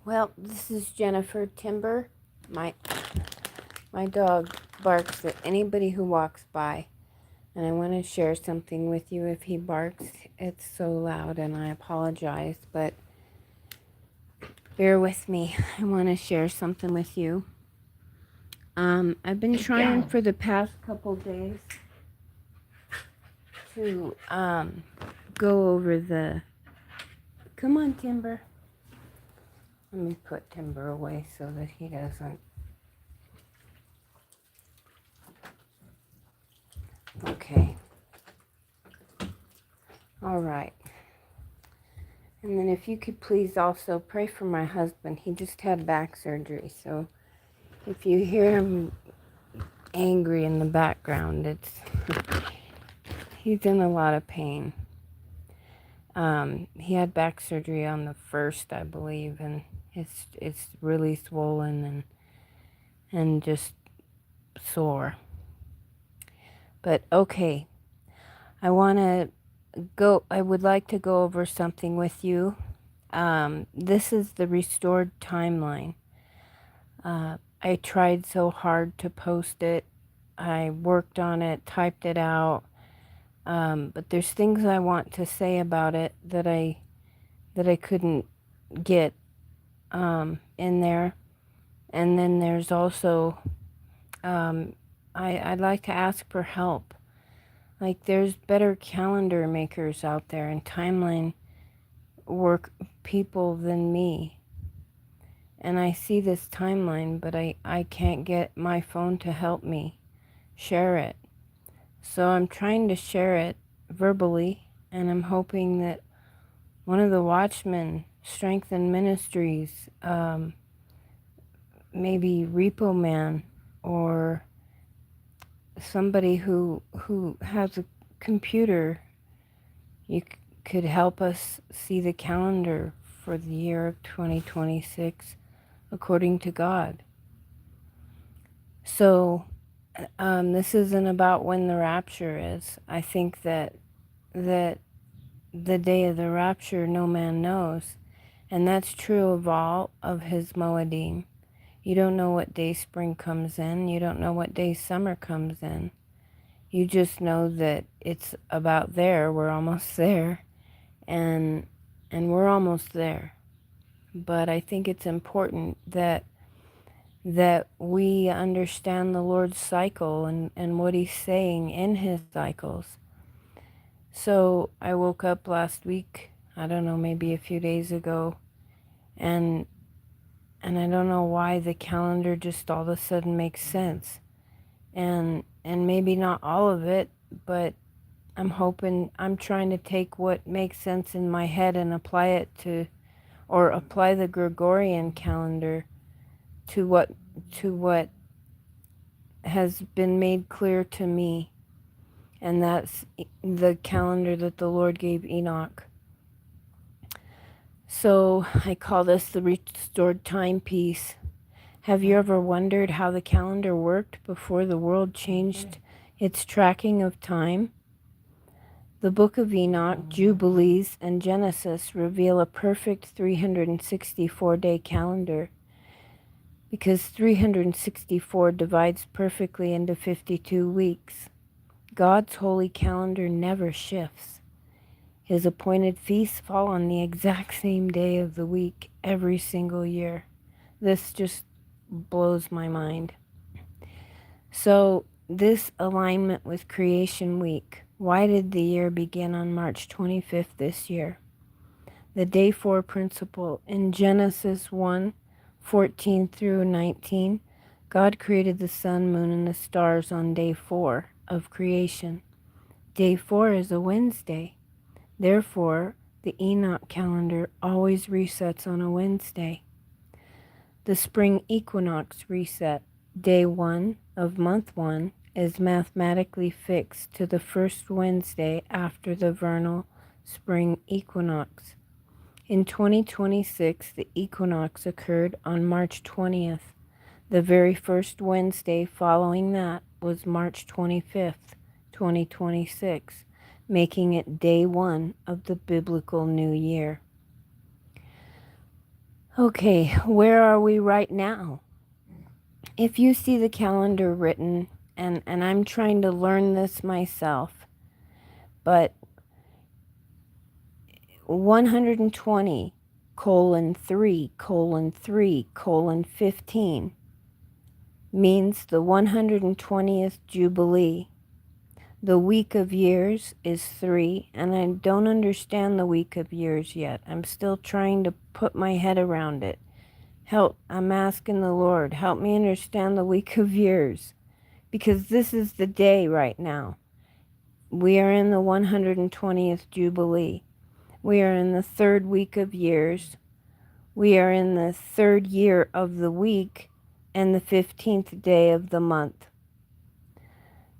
Well, this is Jennifer Timber. My my dog barks at anybody who walks by, and I want to share something with you. If he barks, it's so loud, and I apologize, but bear with me. I want to share something with you. I've been trying for the past couple days to go over the. Come on, Timber. Let me put Timber away so that he doesn't. Okay. All right. And then if you could please also pray for my husband. He just had back surgery, so if you hear him angry in the background, it's he's in a lot of pain. He had back surgery on the 1st, I believe, and it's really swollen and just sore. But okay, I would like to go over something with you. This is the restored timeline. I tried so hard to post it. I worked on it, typed it out. But there's things I want to say about it that I couldn't get in there. And then there's also I'd like to ask for help. Like, there's better calendar makers out there and timeline work people than me. And I see this timeline, but I can't get my phone to help me share it. So I'm trying to share it verbally, and I'm hoping that one of the Watchmen Strengthen Ministries, maybe Repo Man, or somebody who has a computer, you could help us see the calendar for the year of 2026 according to God. So this isn't about when the rapture is. I think that the day of the rapture no man knows, and that's true of all of his Moedim. You don't know what day spring comes in. You don't know what day summer comes in. You just know that it's about there. We're almost there, and we're almost there. But I think it's important that we understand the Lord's cycle and what he's saying in his cycles. So I woke up last week, I don't know, maybe a few days ago, and I don't know why the calendar just all of a sudden makes sense. And maybe not all of it, but I'm trying to take what makes sense in my head and apply it to, or apply the Gregorian calendar to what has been made clear to me. And that's the calendar that the Lord gave Enoch. So I call this the restored timepiece. Have you ever wondered how the calendar worked before the world changed its tracking of time? The book of Enoch, Jubilees, and Genesis reveal a perfect 364-day calendar, because 364 divides perfectly into 52 weeks. God's holy calendar never shifts. His appointed feasts fall on the exact same day of the week every single year. This just blows my mind. So this alignment with Creation Week. Why did the year begin on March 25th this year? The day 4 principle in Genesis 1:14 through 19, God created the sun, moon, and the stars on day 4 of creation. Day 4 is a Wednesday. Therefore, the Enoch calendar always resets on a Wednesday. The spring equinox reset, day 1 of month 1, is mathematically fixed to the first Wednesday after the vernal spring equinox. In 2026, the equinox occurred on March 20th. The very first Wednesday following that was March 25th, 2026, making it day 1 of the biblical new year. Okay, where are we right now? If you see the calendar written, and I'm trying to learn this myself, but 120 colon 3 colon 3 colon 15 means the 120th Jubilee. The week of years is 3, and I don't understand the week of years yet. I'm still trying to put my head around it. Help, I'm asking the Lord, help me understand the week of years, because this is the day right now. We are in the 120th Jubilee. We are in the third week of years. We are in the third year of the week and the 15th day of the month.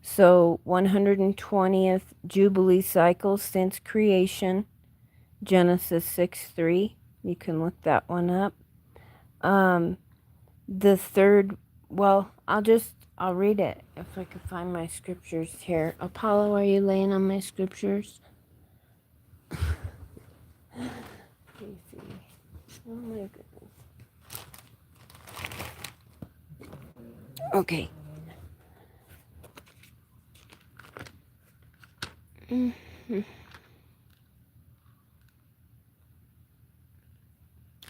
So 120th Jubilee cycle since creation, Genesis 6:3. You can look that one up. The third, well, I'll read it if I can find my scriptures here. Apollo, are you laying on my scriptures? Let me see. Oh my goodness. Okay.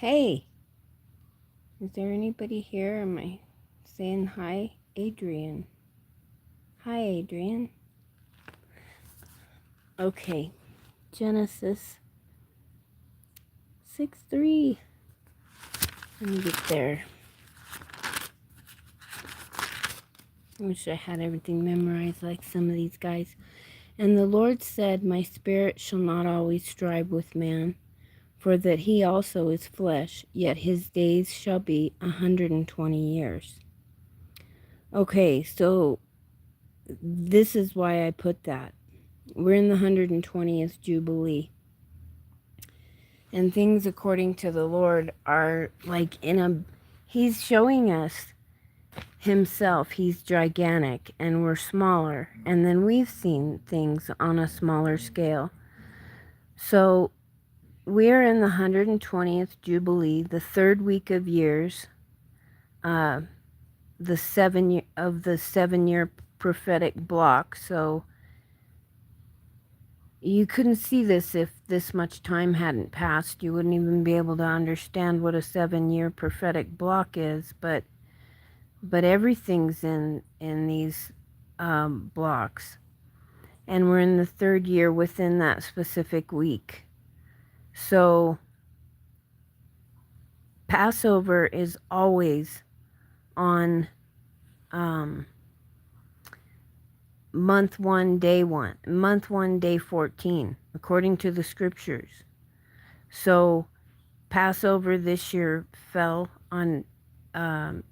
Hey, is there anybody here? Am I saying hi? Adrian. Hi, Adrian. Okay. Genesis 6:3. Let me get there. I wish I had everything memorized like some of these guys. And the Lord said, my spirit shall not always strive with man, for that he also is flesh, yet his days shall be 120 years. Okay, so this is why I put that. We're in the 120th Jubilee. And things according to the Lord are like he's showing us himself. He's gigantic and we're smaller. And then we've seen things on a smaller scale. So we're in the 120th Jubilee, the third week of years, the 7-year prophetic block. So you couldn't see this if this much time hadn't passed. You wouldn't even be able to understand what a 7-year prophetic block is. But everything's in these blocks, and we're in the third year within that specific week. So Passover is always on month 1, day 14, according to the scriptures. So Passover this year fell on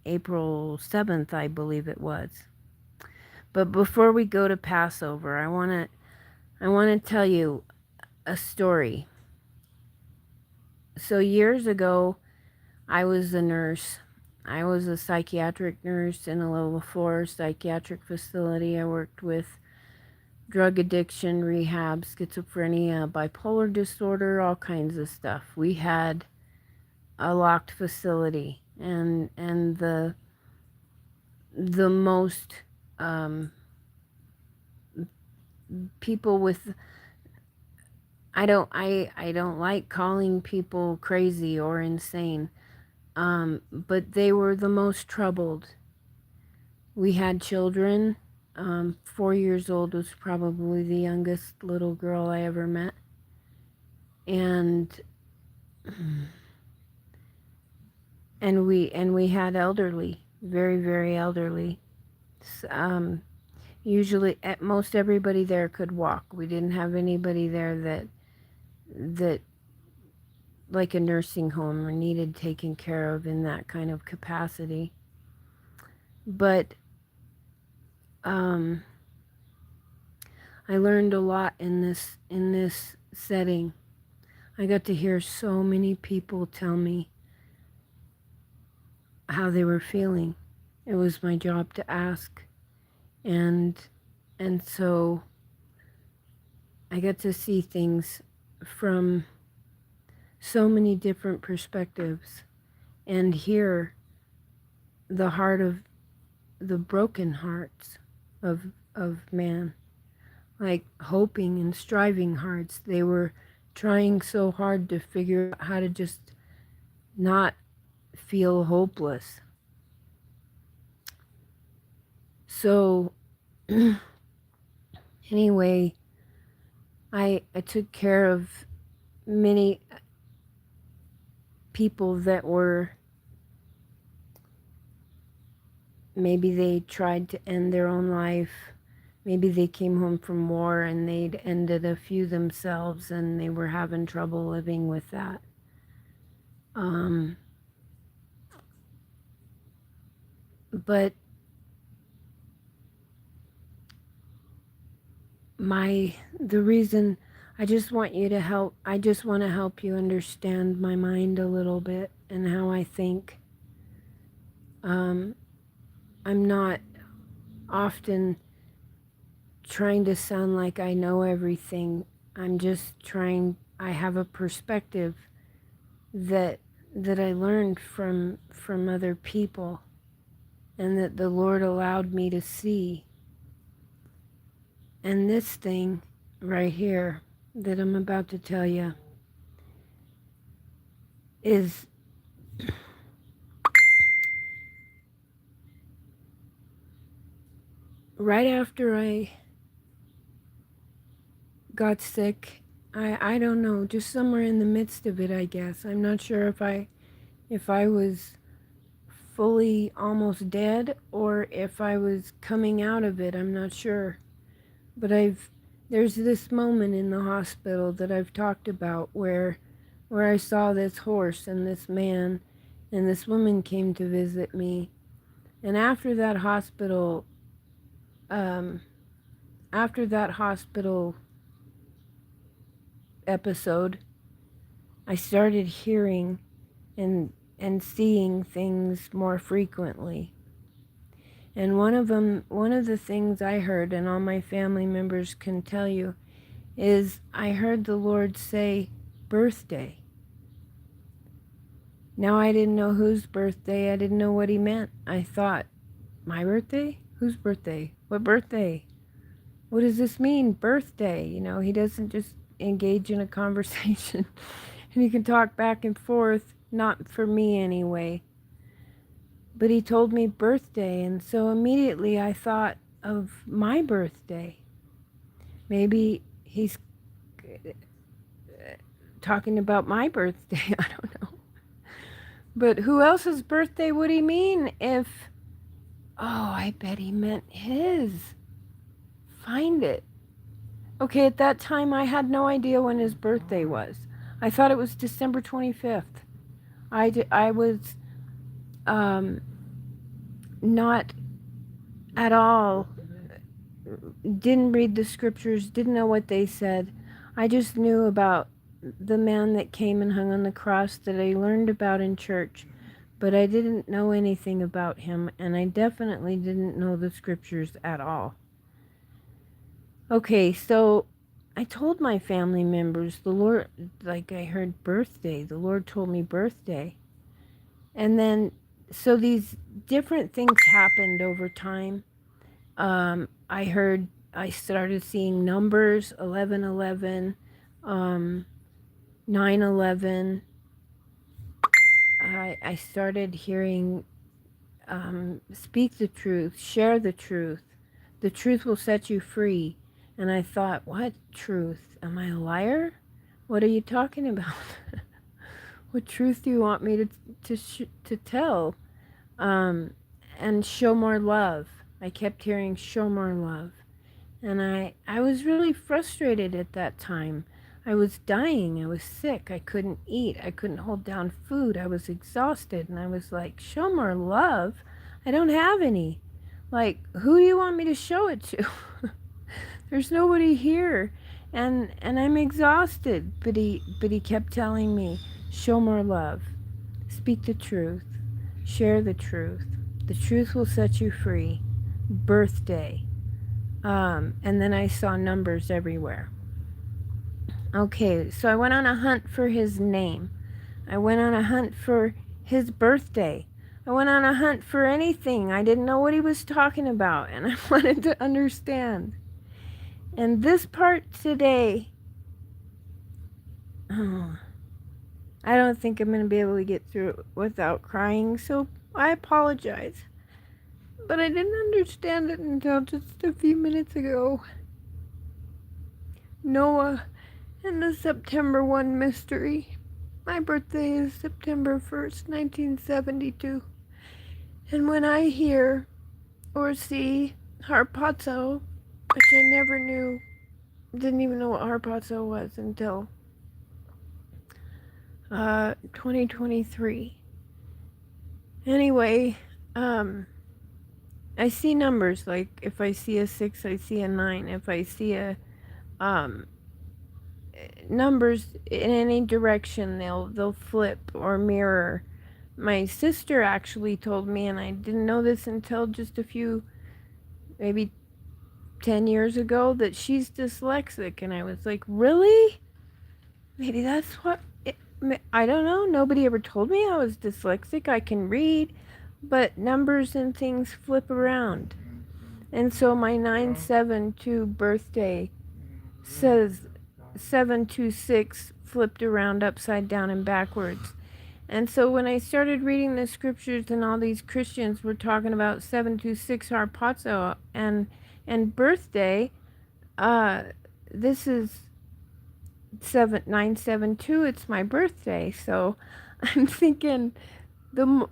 April 7th, I believe it was. But before we go to Passover, I want to tell you a story. So years ago, I was a nurse. I was a psychiatric nurse in a level 4 psychiatric facility. I worked with drug addiction, rehab, schizophrenia, bipolar disorder, all kinds of stuff. We had a locked facility, and the most people with I don't like calling people crazy or insane, but they were the most troubled. We had children. 4 years old was probably the youngest little girl I ever met, and we had elderly, very, very elderly. Usually, at most everybody there could walk. We didn't have anybody there that like a nursing home or needed taken care of in that kind of capacity. But I learned a lot in this setting. I got to hear so many people tell me how they were feeling. It was my job to ask, and so I got to see things from so many different perspectives. and hear the heart of the broken hearts of man, like hoping and striving hearts. They were trying so hard to figure out how to just not feel hopeless. So anyway, I took care of many people that were, maybe they tried to end their own life. Maybe they came home from war and they'd ended a few themselves and they were having trouble living with that. But the reason I just want to help you understand my mind a little bit and how I think. I'm not often trying to sound like I know everything. I have a perspective that I learned from other people and that the Lord allowed me to see. And this thing right here that I'm about to tell you is right after I got sick. I don't know, just somewhere in the midst of it, I guess. I'm not sure if I was fully almost dead or if I was coming out of it. I'm not sure. But there's this moment in the hospital that I've talked about where I saw this horse and this man and this woman came to visit me. And after that hospital episode, I started hearing and seeing things more frequently. And one of the things I heard, and all my family members can tell you, is I heard the Lord say, birthday. Now I didn't know whose birthday. I didn't know what he meant. I thought, my birthday? Whose birthday? What birthday? What does this mean, birthday? He doesn't just engage in a conversation. And he can talk back and forth, not for me anyway. But he told me birthday, and so immediately I thought of my birthday. Maybe he's talking about my birthday. I don't know. But who else's birthday would he mean if... Oh, I bet he meant his. Find it. Okay, at that time I had no idea when his birthday was. I thought it was December 25th. I was not at all, didn't read the scriptures, didn't know what they said. I just knew about the man that came and hung on the cross that I learned about in church, but I didn't know anything about him, and I definitely didn't know the scriptures at all. Okay, so I told my family members, the Lord, like I heard birthday, the Lord told me birthday. And then, so these different things happened over time. I started seeing numbers, 1111, 911. I started hearing, speak the truth, share the truth. The truth will set you free. And I thought, what truth? Am I a liar? What are you talking about? What truth do you want me to tell? And show more love. I kept hearing show more love. And I was really frustrated at that time. I was dying. I was sick. I couldn't eat. I couldn't hold down food. I was exhausted. And I was like, show more love? I don't have any. Like, who do you want me to show it to? There's nobody here. And I'm exhausted. But he kept telling me, show more love. Speak the truth. Share the truth. The truth will set you free. Birthday. And then I saw numbers everywhere. Okay, so I went on a hunt for his name. I went on a hunt for his birthday. I went on a hunt for anything. I didn't know what he was talking about, and I wanted to understand. And this part today, oh, I don't think I'm going to be able to get through it without crying, so I apologize. But I didn't understand it until just a few minutes ago. Noah and the September 1 mystery. My birthday is September 1st, 1972. And when I hear or see harpazo, which I never knew, didn't even know what harpazo was until 2023. Anyway, I see numbers, like if I see a 6, I see a 9. If I see a numbers in any direction, they'll flip or mirror. My sister actually told me, and I didn't know this until just a few, maybe 10 years ago, that she's dyslexic. And I was like, really? Maybe that's what I don't know. Nobody ever told me I was dyslexic. I can read, but numbers and things flip around. And so my 972 birthday says 726 flipped around upside down and backwards. And so when I started reading the scriptures and all these Christians were talking about 726 harpazo and birthday, this is 972, it's my birthday. So I'm thinking the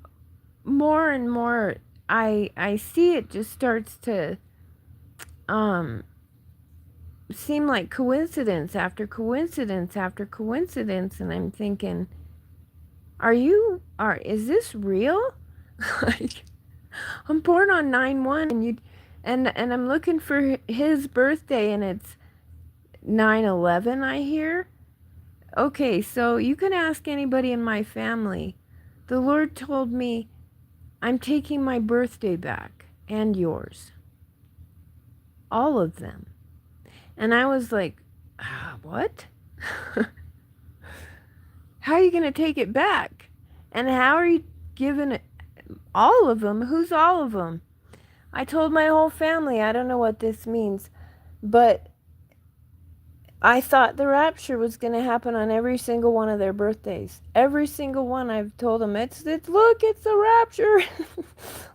more and more I see it just starts to seem like coincidence after coincidence after coincidence, and I'm thinking, is this real? Like, I'm born on 9/1 and I'm looking for his birthday and it's 9/11, I hear. Okay, so you can ask anybody in my family. The Lord told me I'm taking my birthday back and yours. All of them. And I was like, what? How are you going to take it back? And how are you giving it all of them? Who's all of them? I told my whole family, I don't know what this means, but I thought the rapture was going to happen on every single one of their birthdays. Every single one. I've told them, look, it's the rapture.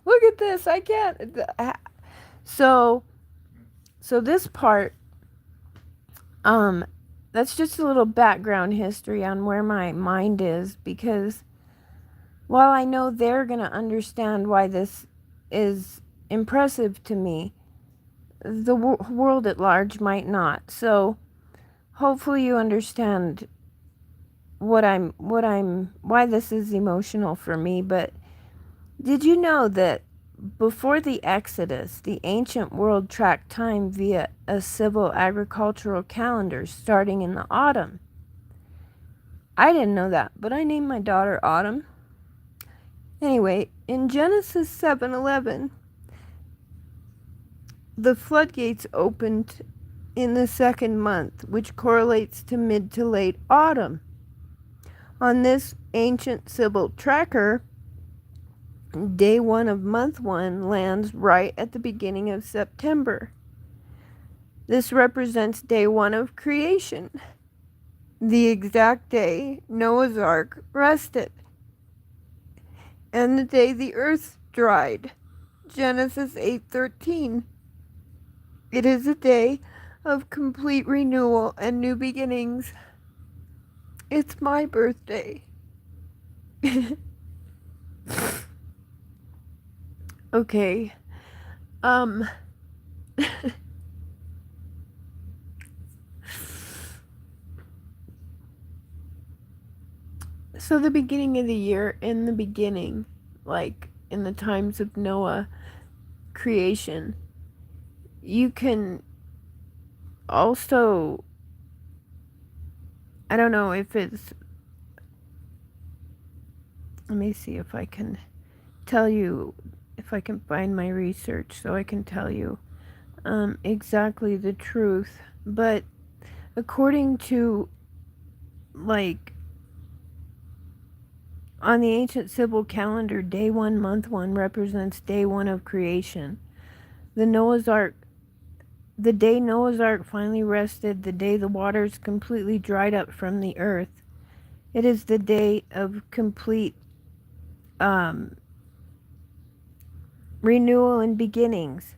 Look at this. I can't. So this part, that's just a little background history on where my mind is, because while I know they're going to understand why this is impressive to me, the world at large might not. So hopefully you understand why this is emotional for me. But did you know that before the Exodus, the ancient world tracked time via a civil agricultural calendar starting in the autumn? I didn't know that, but I named my daughter Autumn. Anyway, in Genesis 7:11, the floodgates opened in the second month, which correlates to mid to late autumn. On this ancient civil tracker, day 1 of month 1 lands right at the beginning of September. This represents day 1 of creation, the exact day Noah's Ark rested, and the day the earth dried, Genesis 8:13. It is a day of complete renewal and new beginnings. It's my birthday. Okay. So the beginning of the year, in the beginning, like in the times of Noah, creation, you can also, I don't know if it's, let me see if I can tell you, if I can find my research so I can tell you exactly the truth. But according to, like, On the ancient civil calendar, day 1, month 1 represents day 1 of creation. The Noah's Ark, the day Noah's Ark finally rested, the day the waters completely dried up from the earth. It is the day of complete renewal and beginnings.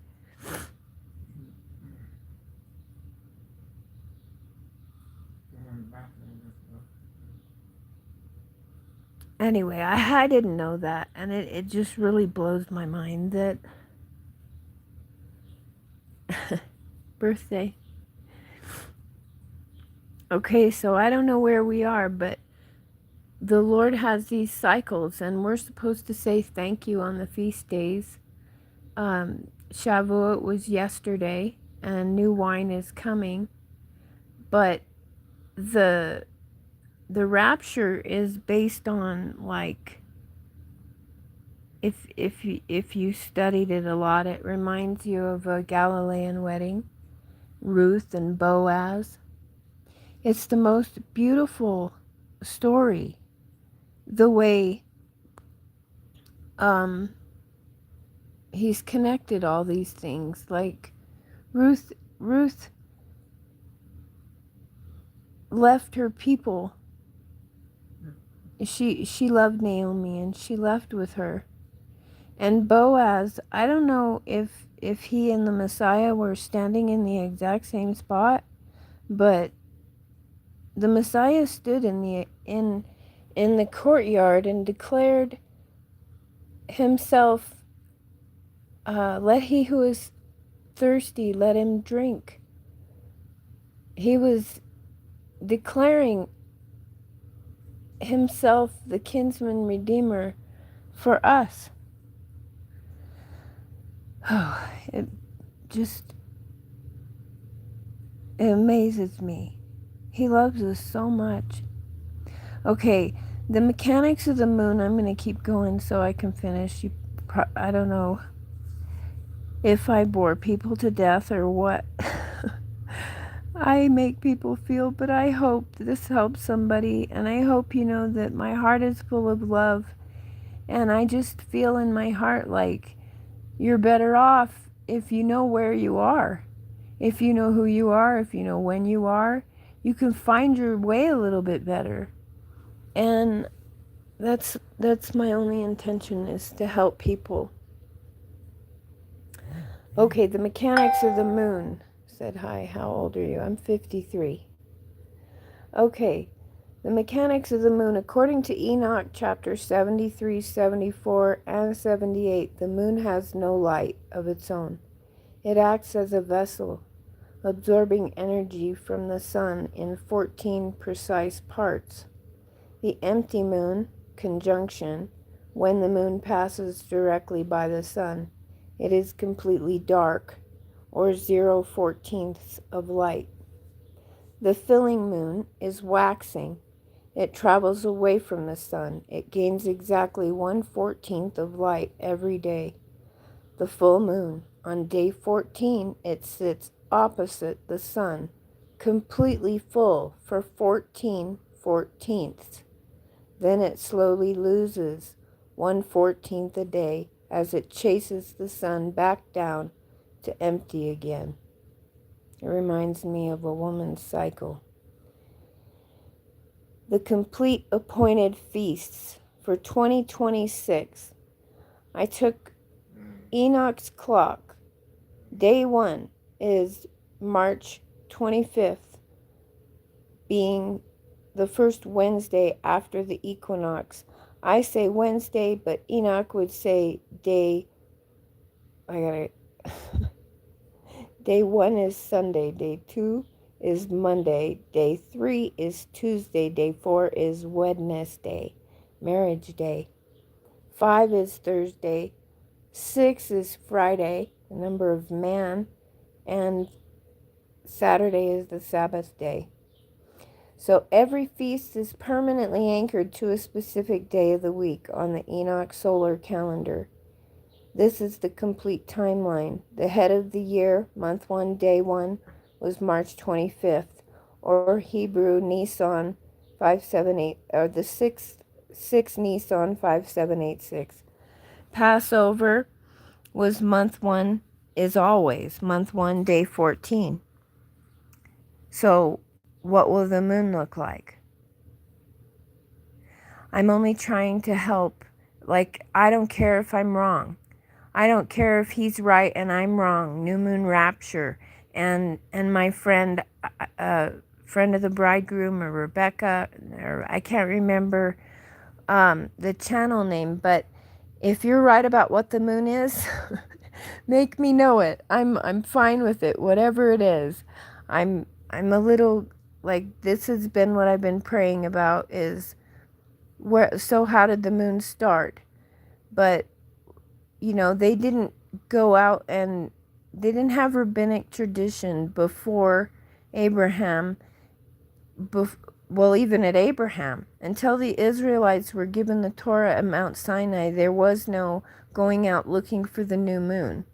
Anyway, I didn't know that, and it just really blows my mind that birthday. Okay, so I don't know where we are, but the Lord has these cycles, and we're supposed to say thank you on the feast days. Shavuot was yesterday, and new wine is coming, but the rapture is based on, like, if you studied it a lot, it reminds you of a Galilean wedding, Ruth and Boaz. It's the most beautiful story, the way he's connected all these things. Like Ruth left her people. She loved Naomi, and she left with her. And Boaz, I don't know if he and the Messiah were standing in the exact same spot, but the Messiah stood in the courtyard and declared himself, let he who is thirsty, let him drink. He was declaring himself the kinsman redeemer for us. Oh, it amazes me. He loves us so much. Okay, the mechanics of the moon, I'm going to keep going so I can finish. I don't know if I bore people to death or what I make people feel, but I hope this helps somebody, and I hope you know that my heart is full of love, and I just feel in my heart like you're better off if you know where you are. If you know who you are, if you know when you are, you can find your way a little bit better. And that's my only intention, is to help people. Okay, the mechanics of the moon said hi. How old are you? I'm 53. Okay, the mechanics of the moon. According to Enoch chapter 73, 74, and 78, the moon has no light of its own. It acts as a vessel, absorbing energy from the sun in 14 precise parts. The empty moon conjunction, when the moon passes directly by the sun, it is completely dark, or 0/14 of light. The filling moon is waxing. It travels away from the sun. It gains exactly 1/14 of light every day. The full moon, on day 14, it sits opposite the sun, completely full for 14/14. Then it slowly loses 1/14 a day as it chases the sun back down to empty again. It reminds me of a woman's cycle. The complete appointed feasts for 2026. I took Enoch's clock. Day 1 is March 25th, being the first Wednesday after the equinox. I say Wednesday, but Enoch would say day 1 is Sunday, day 2 is Monday, day 3 is Tuesday, day 4 is Wednesday, marriage day. 5 is Thursday, 6 is Friday, the number of man, and Saturday is the Sabbath day. So every feast is permanently anchored to a specific day of the week on the Enoch solar calendar. This is the complete timeline. The head of the year, month 1, day 1, was March 25th, or Hebrew Nisan 578, or the 6th 6 Nisan 5786. Passover was month 1, is always month 1, day 14. So what will the moon look like? I'm only trying to help. Like, I don't care if I'm wrong. I don't care if he's right and I'm wrong. New moon rapture. And my friend, friend of the bridegroom, or Rebecca, or I can't remember the channel name, but if you're right about what the moon is, make me know it. I'm fine with it, whatever it is. I'm a little, like, this has been what I've been praying about, is where, so how did the moon start? But they didn't go out, and they didn't have rabbinic tradition before Abraham, well, even at Abraham. Until the Israelites were given the Torah at Mount Sinai, there was no going out looking for the new moon.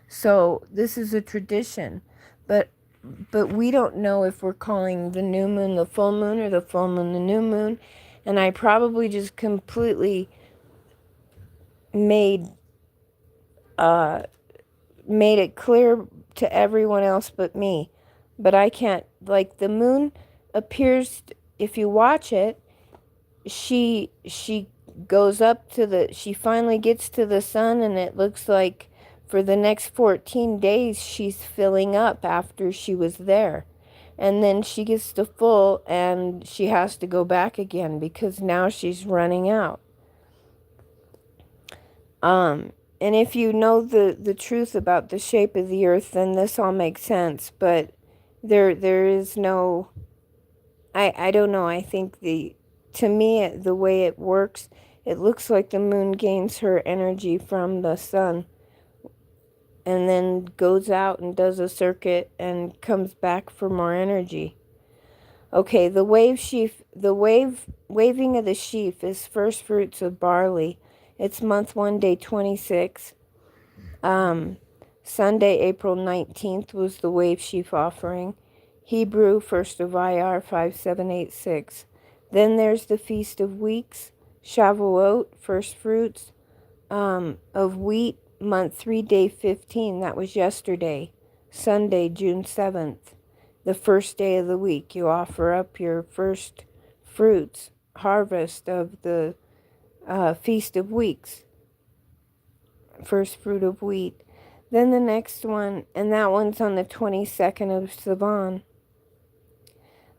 So this is a tradition. But we don't know if we're calling the new moon the full moon or the full moon the new moon. And I probably just completely made it clear to everyone else but me. But I can't, like, the moon appears, if you watch it, she goes up to she finally gets to the sun, and it looks like for the next 14 days she's filling up after she was there. And then she gets to full, and she has to go back again because now she's running out. And if you know the truth about the shape of the earth, then this all makes sense. But there is no, I don't know. I think to me, the way it works, it looks like the moon gains her energy from the sun and then goes out and does a circuit and comes back for more energy. Okay, the waving of the sheaf is first fruits of barley. It's month 1, day 26. Sunday, April 19th was the wave sheaf offering. Hebrew, 1st of Iyar, 5786. Then there's the Feast of Weeks, Shavuot, first fruits of wheat, month 3, day 15. That was yesterday. Sunday, June 7th, the first day of the week. You offer up your first fruits, harvest of the Feast of Weeks, first fruit of wheat. Then the next one, and that one's on the 22nd of Sivan.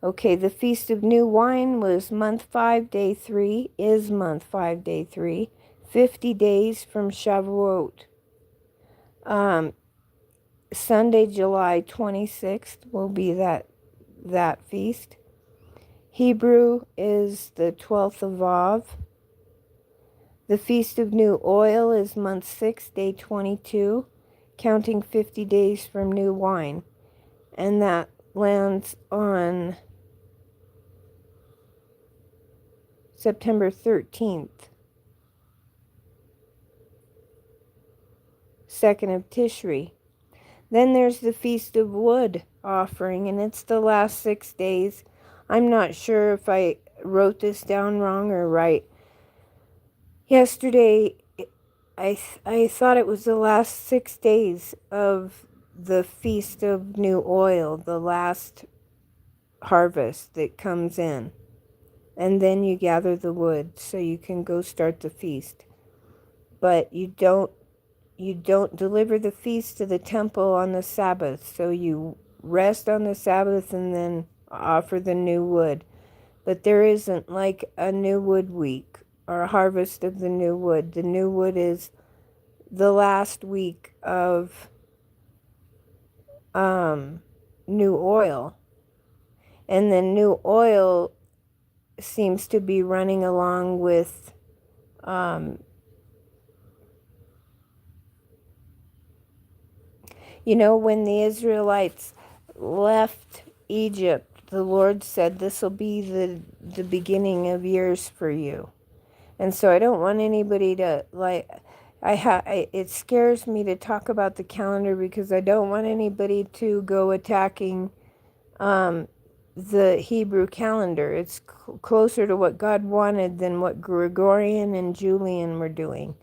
Okay, the Feast of New Wine was month 5, day 3, is month 5, day 3, 50 days from Shavuot. Sunday, July 26th will be that feast. Hebrew is the 12th of Av. The Feast of New Oil is month 6, day 22, counting 50 days from new wine. And that lands on September 13th, 2nd of Tishri. Then there's the Feast of Wood offering, and it's the last 6 days. I'm not sure if I wrote this down wrong or right. Yesterday, I thought it was the last 6 days of the Feast of New Oil, the last harvest that comes in. And then you gather the wood so you can go start the feast. But you don't deliver the feast to the temple on the Sabbath. So you rest on the Sabbath and then offer the new wood. But there isn't like a new wood week or a harvest of the new wood. The new wood is the last week of new oil. And then new oil seems to be running along with when the Israelites left Egypt, the Lord said, this will be the beginning of years for you. And so I don't want anybody to, like, it scares me to talk about the calendar because I don't want anybody to go attacking the Hebrew calendar. It's closer to what God wanted than what Gregorian and Julian were doing,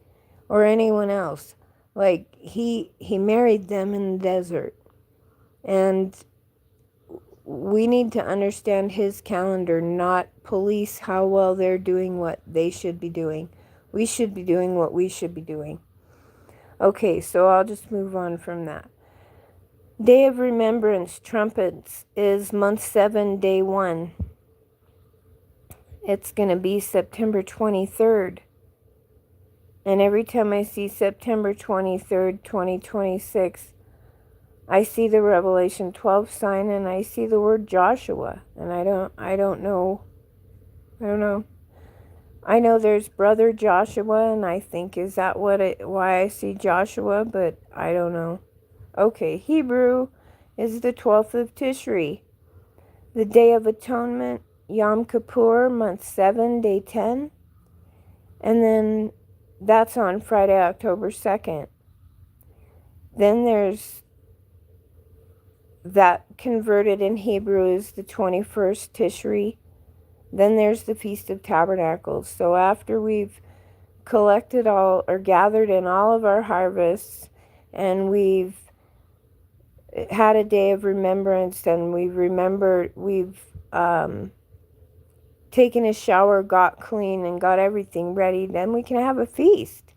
or anyone else. Like he married them in the desert, and we need to understand his calendar, not police how well they're doing what they should be doing. We should be doing what we should be doing. Okay, so I'll just move on from that. Day of Remembrance, trumpets, is month 7, day 1. It's going to be September 23rd. And every time I see September 23rd, 2026, I see the Revelation 12 sign and I see the word Joshua. And I don't know. I know there's brother Joshua, and I think, is that why I see Joshua? But I don't know. Okay, Hebrew is the 12th of Tishri. The Day of Atonement, Yom Kippur, month 7, day 10. And then that's on Friday, October 2nd. Then there's that converted in Hebrew is the 21st Tishri. Then there's the Feast of Tabernacles. So after we've collected all or gathered in all of our harvests, and we've had a day of remembrance, and we've taken a shower, got clean, and got everything ready, then we can have a feast.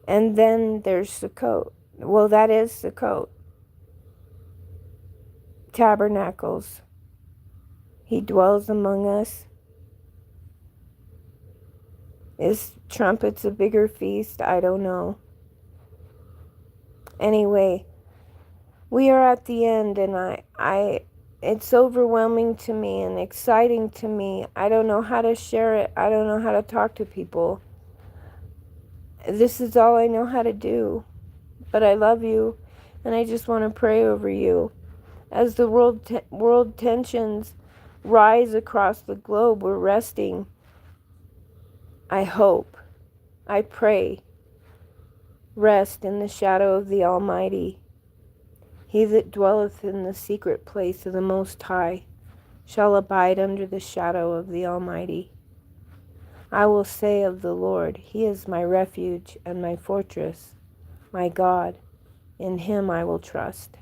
And then there's Sukkot. Well, that is Sukkot. Tabernacles. He dwells among us. Is trumpets a bigger feast? I don't know. Anyway, we are at the end, and it's overwhelming to me and exciting to me. I don't know how to share it. I don't know how to talk to people. This is all I know how to do. But I love you, and I just want to pray over you. As the world tensions rise across the globe, we're resting. I hope, I pray, rest in the shadow of the Almighty. He that dwelleth in the secret place of the Most High shall abide under the shadow of the Almighty. I will say of the Lord, He is my refuge and my fortress, my God, in Him I will trust.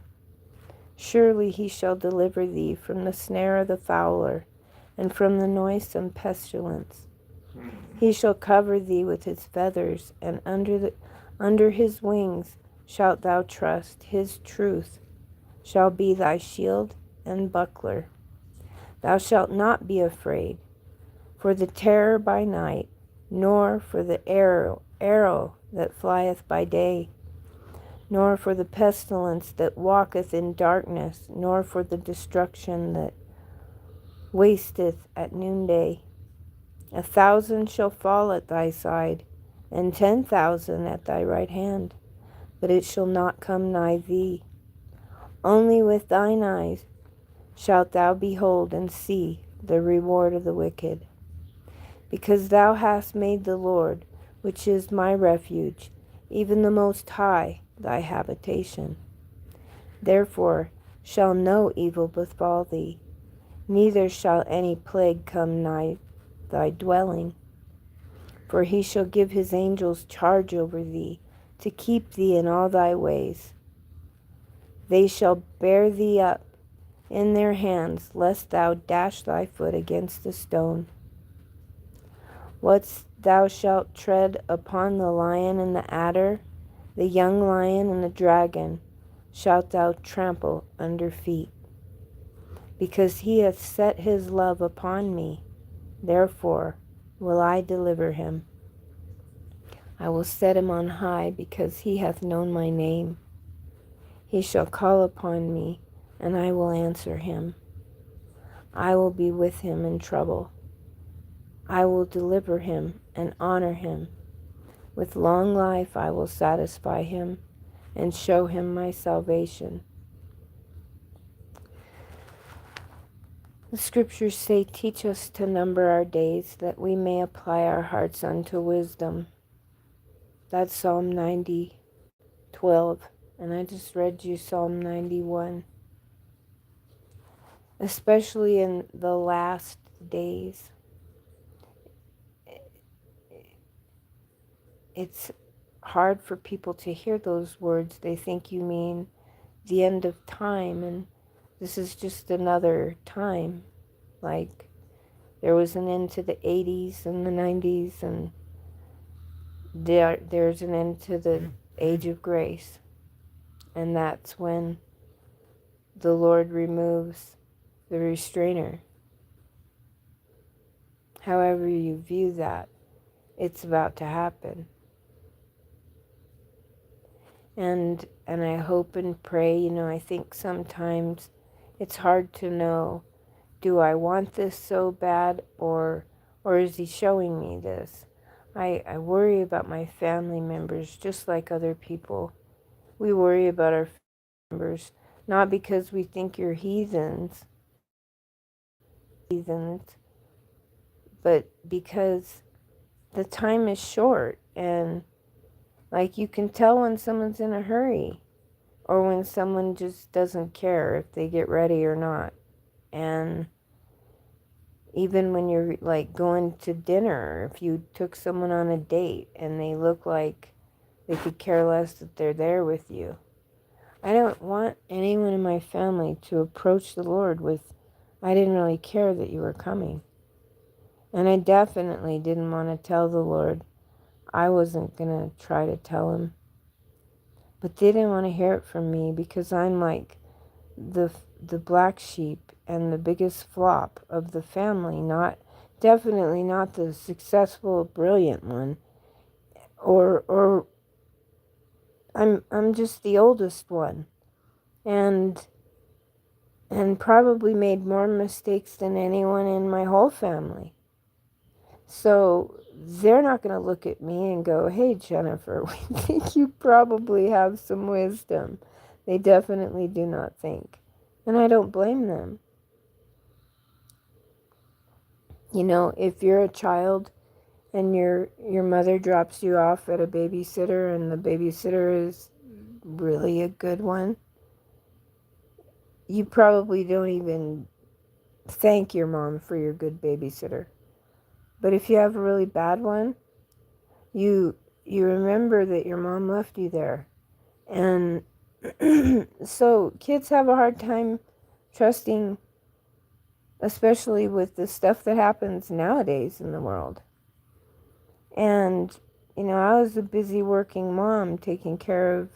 Surely He shall deliver thee from the snare of the fowler, and from the noisome pestilence. He shall cover thee with His feathers, and under His wings shalt thou trust. His truth shall be thy shield and buckler. Thou shalt not be afraid for the terror by night, nor for the arrow that flieth by day, nor for the pestilence that walketh in darkness, nor for the destruction that wasteth at noonday. 1,000 shall fall at thy side, and 10,000 at thy right hand, but it shall not come nigh thee. Only with thine eyes shalt thou behold and see the reward of the wicked. Because thou hast made the Lord, which is my refuge, even the Most High, thy habitation. Therefore shall no evil befall thee, neither shall any plague come nigh thy dwelling. For he shall give his angels charge over thee, to keep thee in all thy ways. They shall bear thee up in their hands, lest thou dash thy foot against a stone. What thou shalt tread upon the lion and the adder, the young lion and the dragon, shalt thou trample under feet. Because he hath set his love upon me, therefore will I deliver him. I will set him on high, because he hath known my name. He shall call upon me, and I will answer him. I will be with him in trouble. I will deliver him and honor him. With long life I will satisfy him and show him my salvation. The scriptures say, teach us to number our days, that we may apply our hearts unto wisdom. That's Psalm 90:12. And I just read you Psalm 91. especially in the last days. It's hard for people to hear those words. They think you mean the end of time, and this is just another time. Like, there was an end to the 80s and the 90s, and there's an end to the age of grace. And that's when the Lord removes the restrainer. However you view that, it's about to happen. And I hope and pray, I think sometimes it's hard to know, do I want this so bad, or is he showing me this? I worry about my family members just like other people. We worry about our members, not because we think you're heathens, but because the time is short, and like, you can tell when someone's in a hurry or when someone just doesn't care if they get ready or not. And even when you're like going to dinner, if you took someone on a date and they look like they could care less that they're there with you. I don't want anyone in my family to approach the Lord with, I didn't really care that you were coming. And I definitely didn't want to tell the Lord. I wasn't going to try to tell him. But they didn't want to hear it from me because I'm like the black sheep and the biggest flop of the family, definitely not the successful, brilliant one. Or I'm just the oldest one. And probably made more mistakes than anyone in my whole family. So they're not going to look at me and go, hey, Jennifer, we think you probably have some wisdom. They definitely do not think. And I don't blame them. If you're a child and your mother drops you off at a babysitter and the babysitter is really a good one, you probably don't even thank your mom for your good babysitter. But if you have a really bad one, you remember that your mom left you there. And so kids have a hard time trusting, especially with the stuff that happens nowadays in the world. And, I was a busy working mom taking care of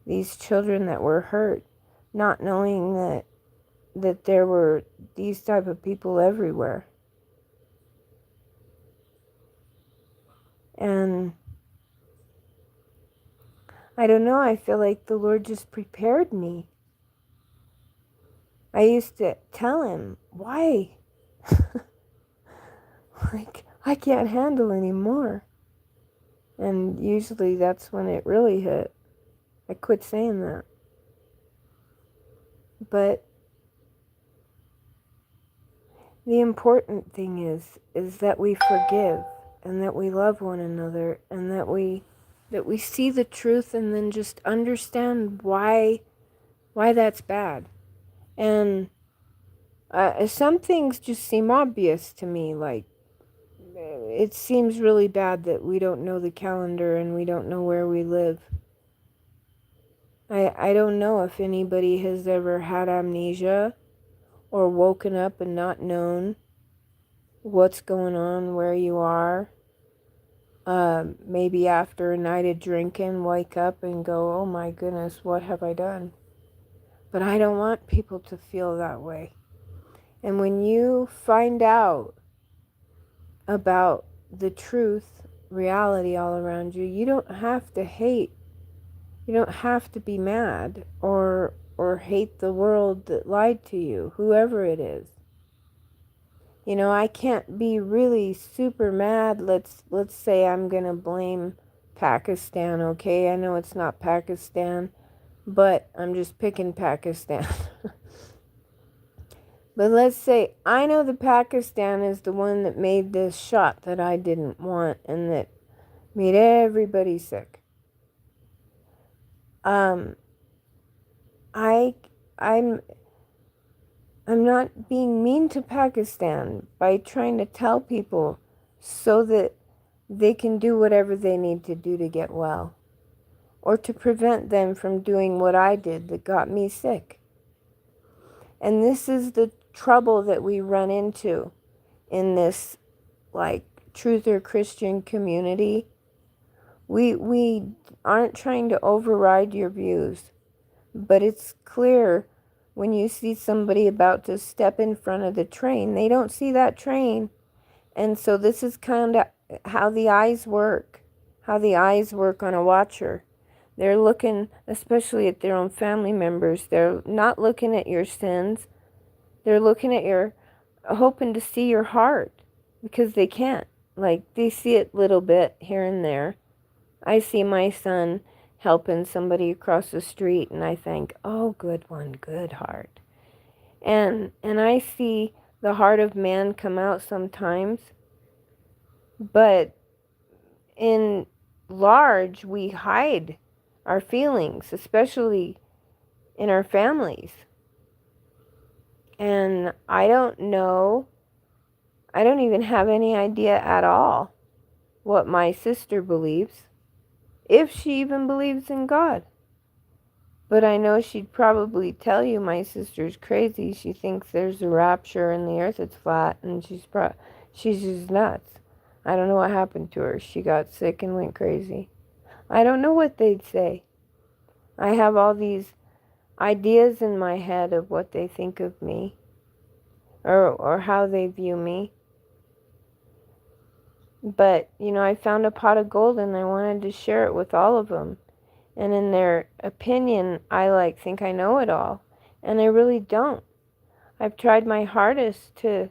these children that were hurt, not knowing that there were these type of people everywhere. And I don't know, I feel like the Lord just prepared me. I used to tell him, why? Like, I can't handle anymore. And usually that's when it really hit. I quit saying that. But the important thing is that we forgive and that we love one another and that we see the truth and then just understand why that's bad. And some things just seem obvious to me, like it seems really bad that we don't know the calendar and we don't know where we live. I don't know if anybody has ever had amnesia or woken up and not known what's going on, where you are. Maybe after a night of drinking, wake up and go, oh my goodness, what have I done? But I don't want people to feel that way. And when you find out about the truth, reality all around you, you don't have to hate. You don't have to be mad or hate the world that lied to you, whoever it is. I can't be really super mad. Let's say I'm going to blame Pakistan, okay? I know it's not Pakistan, but I'm just picking Pakistan. But let's say I know that Pakistan is the one that made this shot that I didn't want and that made everybody sick. I'm I'm not being mean to Pakistan by trying to tell people so that they can do whatever they need to do to get well, or to prevent them from doing what I did that got me sick. And this is the trouble that we run into in this, like, truth or Christian community. We aren't trying to override your views, but it's clear when you see somebody about to step in front of the train, they don't see that train. And so this is kind of how the eyes work, on a watcher. They're looking, especially at their own family members, they're not looking at your sins. They're looking at your, hoping to see your heart, because they can't. Like, they see it little bit here and there. I see my son helping somebody across the street, and I think, oh, good one, good heart. And I see the heart of man come out sometimes, but in large, we hide our feelings, especially in our families. And I don't know, I don't even have any idea at all what my sister believes, if she even believes in God. But I know she'd probably tell you my sister's crazy. She thinks there's a rapture and the earth is flat, and she's just nuts. I don't know what happened to her. She got sick and went crazy. I don't know what they'd say. I have all these ideas in my head of what they think of me, or how they view me. But, I found a pot of gold and I wanted to share it with all of them. And in their opinion, I think I know it all. And I really don't. I've tried my hardest to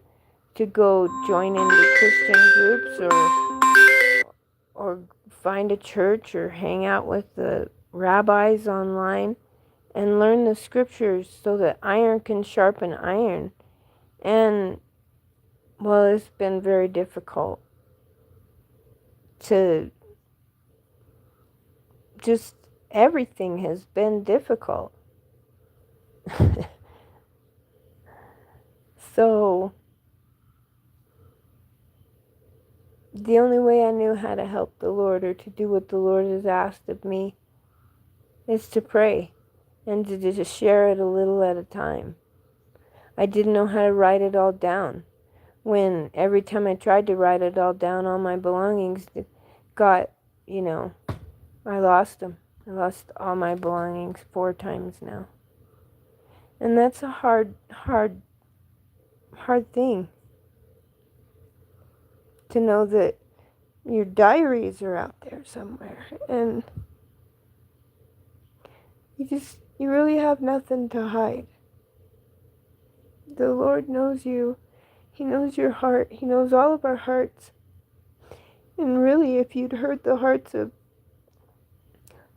go join into Christian groups, or find a church, or hang out with the rabbis online and learn the scriptures so that iron can sharpen iron. And, well, it's been very difficult to just, everything has been difficult. So the only way I knew how to help the Lord, or to do what the Lord has asked of me, is to pray and to just share it a little at a time. I didn't know how to write it all down. When every time I tried to write it all down, all my belongings got, I lost them. I lost all my belongings 4 times now. And that's a hard thing, to know that your diaries are out there somewhere, and you really have nothing to hide. The Lord knows you. He knows your heart. He knows all of our hearts. And really, if you'd heard the hearts of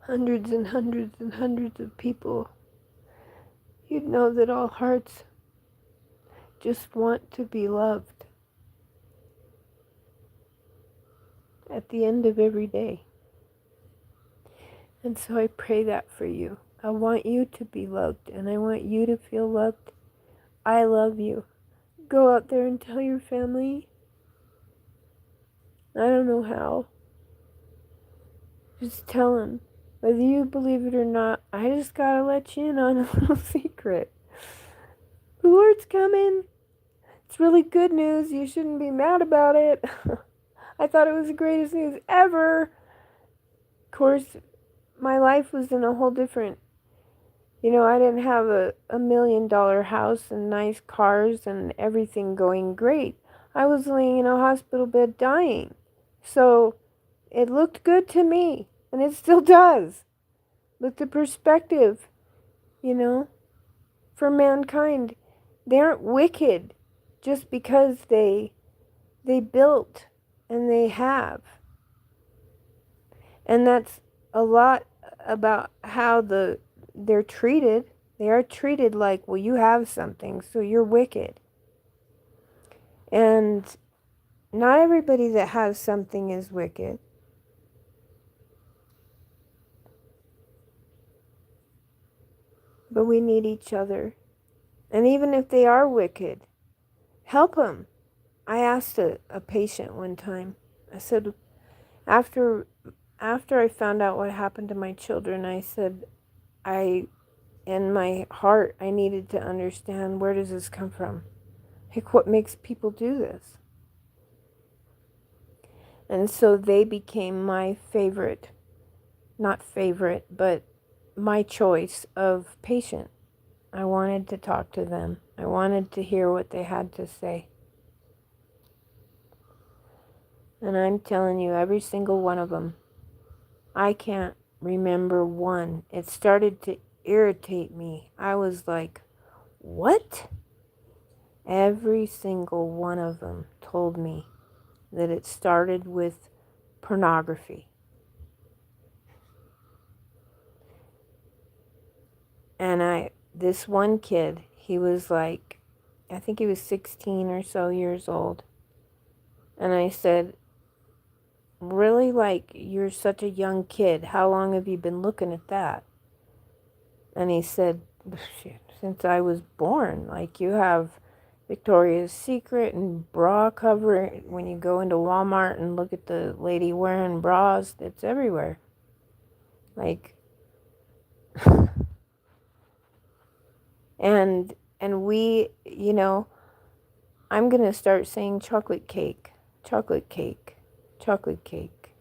hundreds and hundreds and hundreds of people, you'd know that all hearts just want to be loved at the end of every day. And so I pray that for you. I want you to be loved, and I want you to feel loved. I love you. Go out there and tell your family. I don't know how. Just tell them. Whether you believe it or not, I just gotta let you in on a little secret. The Lord's coming. It's really good news. You shouldn't be mad about it. I thought it was the greatest news ever. Of course, my life was in a whole different... I didn't have a $1 million house and nice cars and everything going great. I was laying in a hospital bed dying. So it looked good to me, and it still does. But the perspective, for mankind, they aren't wicked just because they built and they have. And that's a lot about how they're treated. They are treated like, well, you have something, so you're wicked. And not everybody that has something is wicked. But we need each other. And even if they are wicked, help them. I asked a patient one time, I said, after after I found out what happened to my children, I said, in my heart, I needed to understand, where does this come from? Like, what makes people do this? And so they became my favorite, not favorite, but my choice of patient. I wanted to talk to them. I wanted to hear what they had to say. And I'm telling you, every single one of them, I can't remember one. It started to irritate me. I was like, what? Every single one of them told me that it started with pornography. And this one kid, he was like, I think he was 16 or so years old. And I said, really? Like, you're such a young kid. How long have you been looking at that? And he said, shit, since I was born. Like, you have Victoria's Secret and bra cover. When you go into Walmart and look at the lady wearing bras, it's everywhere. Like, and we, I'm going to start saying chocolate cake, chocolate cake, chocolate cake,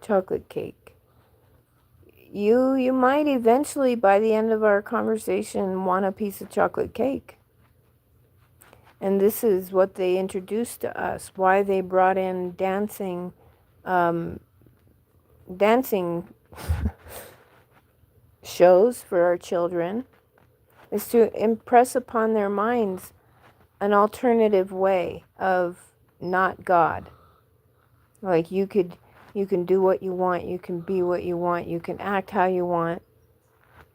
chocolate cake. You might eventually, by the end of our conversation, want a piece of chocolate cake. And this is what they introduced to us, why they brought in dancing shows for our children, is to impress upon their minds an alternative way of not God. Like, you can do what you want, you can be what you want, you can act how you want.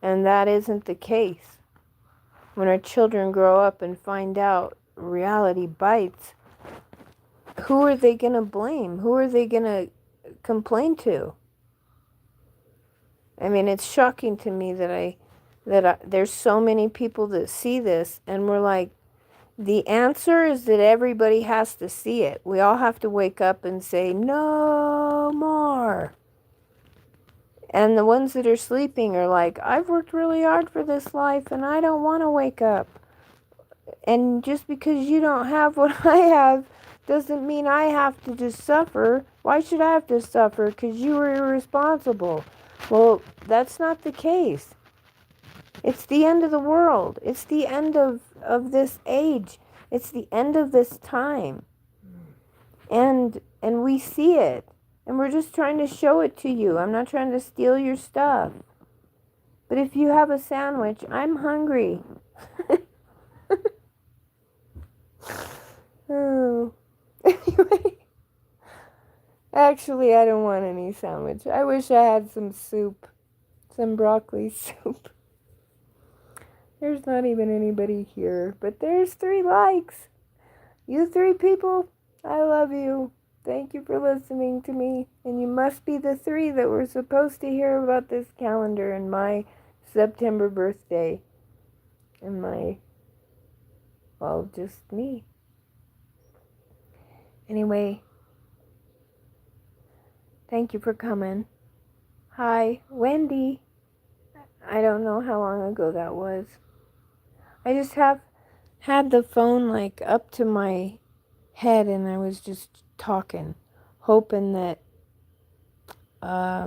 And that isn't the case. When our children grow up and find out reality bites, who are they going to blame? Who are they going to complain to? I mean, it's shocking to me that there's so many people that see this, and we're like, the answer is that everybody has to see it. We all have to wake up and say, no more. And the ones that are sleeping are like, I've worked really hard for this life and I don't want to wake up. And just because you don't have what I have doesn't mean I have to just suffer. Why should I have to suffer? Because you were irresponsible. Well, that's not the case. It's the end of the world. It's the end of this age. It's the end of this time. And we see it. And we're just trying to show it to you. I'm not trying to steal your stuff. But if you have a sandwich, I'm hungry. Oh. Anyway. Actually, I don't want any sandwich. I wish I had some soup. Some broccoli soup. There's not even anybody here. But there's 3 likes. You 3 people, I love you. Thank you for listening to me. And you must be the 3 that were supposed to hear about this calendar and my September birthday. And just me. Anyway, thank you for coming. Hi, Wendy. I don't know how long ago that was. I just had the phone like up to my head and I was just talking, hoping that I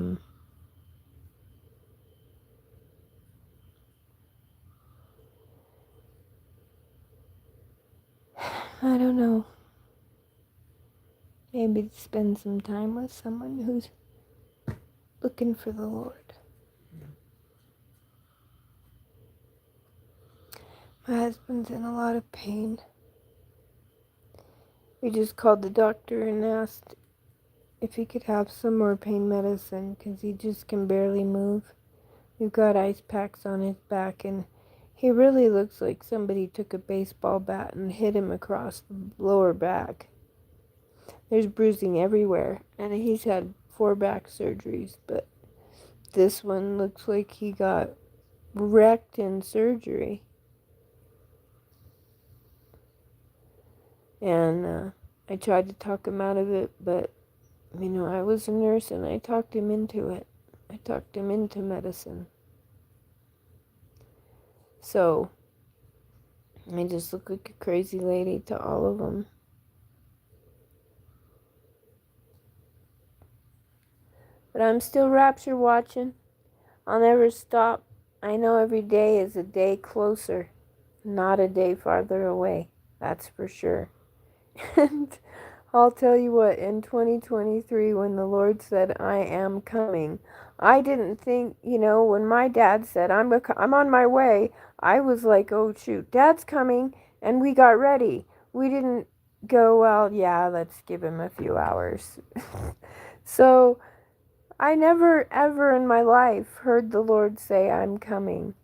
don't know, maybe spend some time with someone who's looking for the Lord. My husband's in a lot of pain. We just called the doctor and asked if he could have some more pain medicine because he just can barely move. We've got ice packs on his back and he really looks like somebody took a baseball bat and hit him across the lower back. There's bruising everywhere and he's had 4 back surgeries, but this one looks like he got wrecked in surgery. And I tried to talk him out of it, but, I was a nurse and I talked him into it. I talked him into medicine. So, I just look like a crazy lady to all of them. But I'm still rapture watching. I'll never stop. I know every day is a day closer, not a day farther away. That's for sure. And I'll tell you what, in 2023, when the Lord said, I am coming, I didn't think, when my dad said, I'm on my way, I was like, oh, shoot, Dad's coming, and we got ready. We didn't go, well, yeah, let's give him a few hours. So I never, ever in my life heard the Lord say, I'm coming.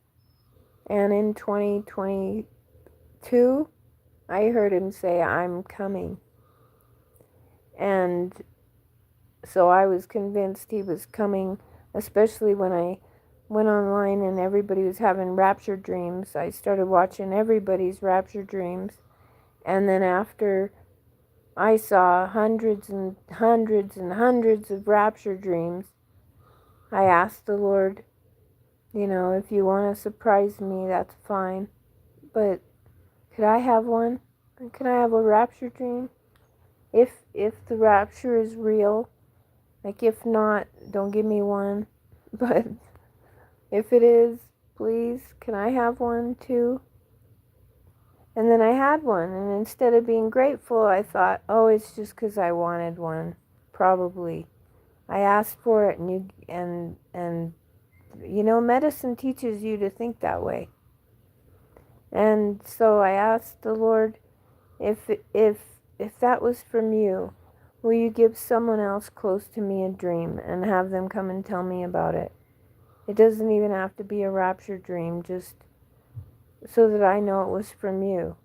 And in 2022, I heard him say, I'm coming. And so I was convinced he was coming, especially when I went online and everybody was having rapture dreams. I started watching everybody's rapture dreams. And then after I saw hundreds and hundreds and hundreds of rapture dreams, I asked the Lord, if you want to surprise me, that's fine. But could I have one? Can I have a rapture dream? If the rapture is real, like if not, don't give me one. But if it is, please, can I have one too? And then I had one, and instead of being grateful, I thought, oh, it's just because I wanted one. Probably. I asked for it, and medicine teaches you to think that way. And so I asked the Lord, if that was from you, will you give someone else close to me a dream and have them come and tell me about it? It doesn't even have to be a rapture dream, just so that I know it was from you.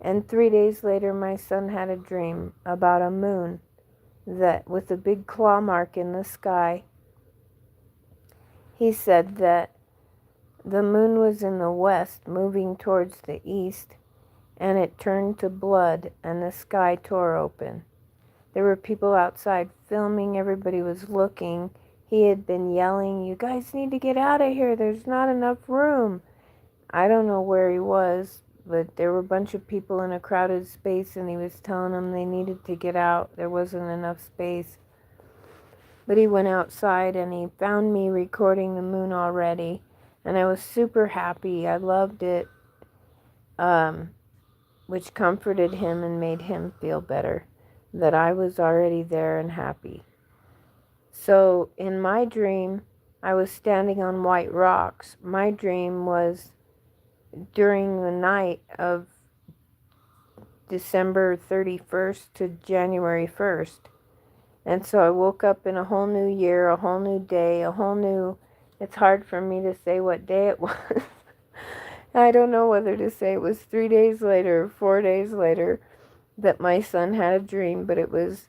And 3 days later, my son had a dream about a moon that with a big claw mark in the sky. He said that the moon was in the west, moving towards the east, and it turned to blood, and the sky tore open. There were people outside filming. Everybody was looking. He had been yelling, you guys need to get out of here. There's not enough room. I don't know where he was, but there were a bunch of people in a crowded space, and he was telling them they needed to get out. There wasn't enough space. But he went outside, and he found me recording the moon already, and I was super happy. I loved it, which comforted him and made him feel better, that I was already there and happy. So in my dream, I was standing on white rocks. My dream was during the night of December 31st to January 1st. And so I woke up in a whole new year, a whole new day, it's hard for me to say what day it was. I don't know whether to say it was 3 days later or 4 days later that my son had a dream, but it was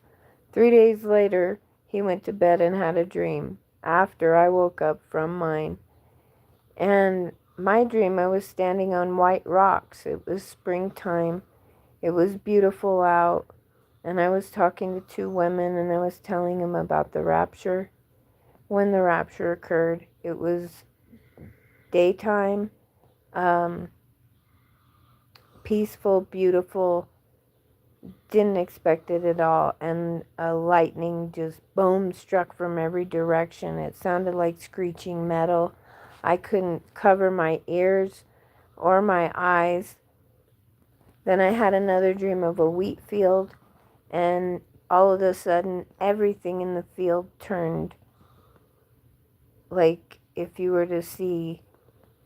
3 days later he went to bed and had a dream after I woke up from mine. And my dream, I was standing on white rocks. It was springtime. It was beautiful out. And I was talking to two women, and I was telling them about the rapture. When the rapture occurred, it was daytime, peaceful, beautiful. Didn't expect it at all. And a lightning just boom struck from every direction. It sounded like screeching metal. I couldn't cover my ears or my eyes. Then I had another dream of a wheat field, and all of a sudden everything in the field turned, like if you were to see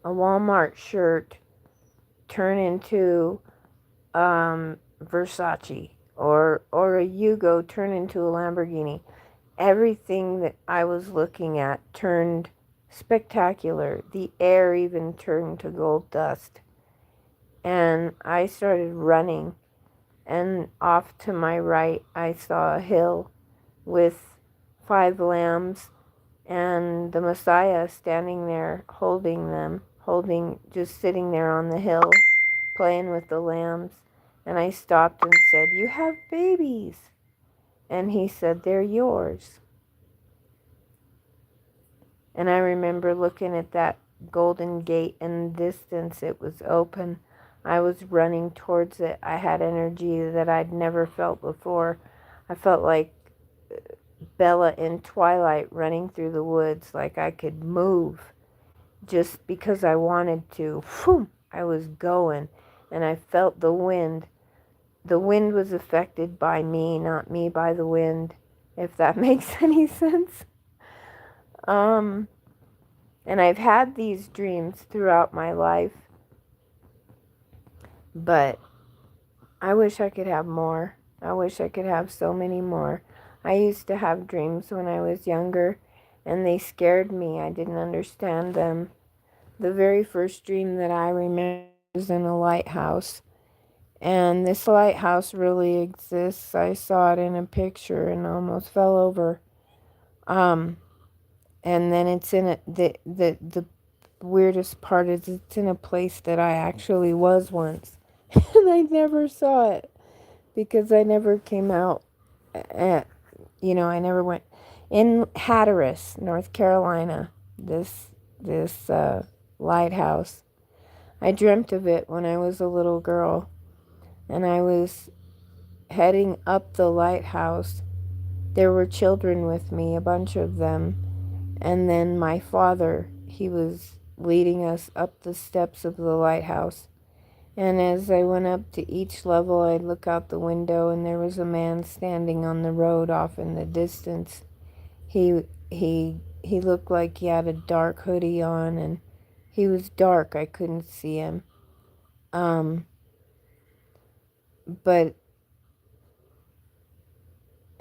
a Walmart shirt turn into Versace, or a Yugo turn into a Lamborghini. Everything that I was looking at turned spectacular. The air even turned to gold dust. And I started running, and off to my right I saw a hill with 5 lambs and the Messiah standing there holding them, just sitting there on the hill playing with the lambs. And I stopped and said, "You have babies." And he said, "They're yours." And I remember looking at that golden gate in the distance. It was open. I was running towards it. I had energy that I'd never felt before. I felt like Bella in Twilight running through the woods, like I could move just because I wanted to. Whew, I was going, and I felt the wind. The wind was affected by me, not me by the wind, if that makes any sense. Um, and I've had these dreams throughout my life, but I wish I could have more. I wish I could have so many more. I used to have dreams when I was younger, and they scared me. I didn't understand them. The very first dream that I remember was in a lighthouse. And this lighthouse really exists. I saw it in a picture and almost fell over. Um, and then it's in the weirdest part is it's in a place that I actually was once. And I never saw it because I never came out at, I never went in Hatteras, North Carolina, this lighthouse. I dreamt of it when I was a little girl, and I was heading up the lighthouse. There were children with me, a bunch of them, and then my father, he was leading us up the steps of the lighthouse. And as I went up to each level, I'd look out the window, and there was a man standing on the road off in the distance. He looked like he had a dark hoodie on, and he was dark. I couldn't see him. But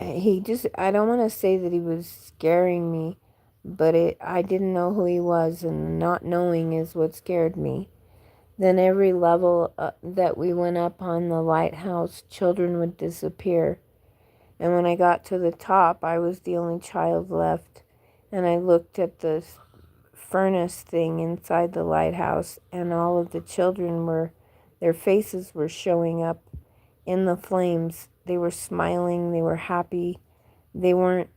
I don't want to say that he was scaring me, but I didn't know who he was, and not knowing is what scared me. Then every level that we went up on the lighthouse, children would disappear. And when I got to the top, I was the only child left. And I looked at the furnace thing inside the lighthouse, and all of the children their faces were showing up in the flames. They were smiling, they were happy. They weren't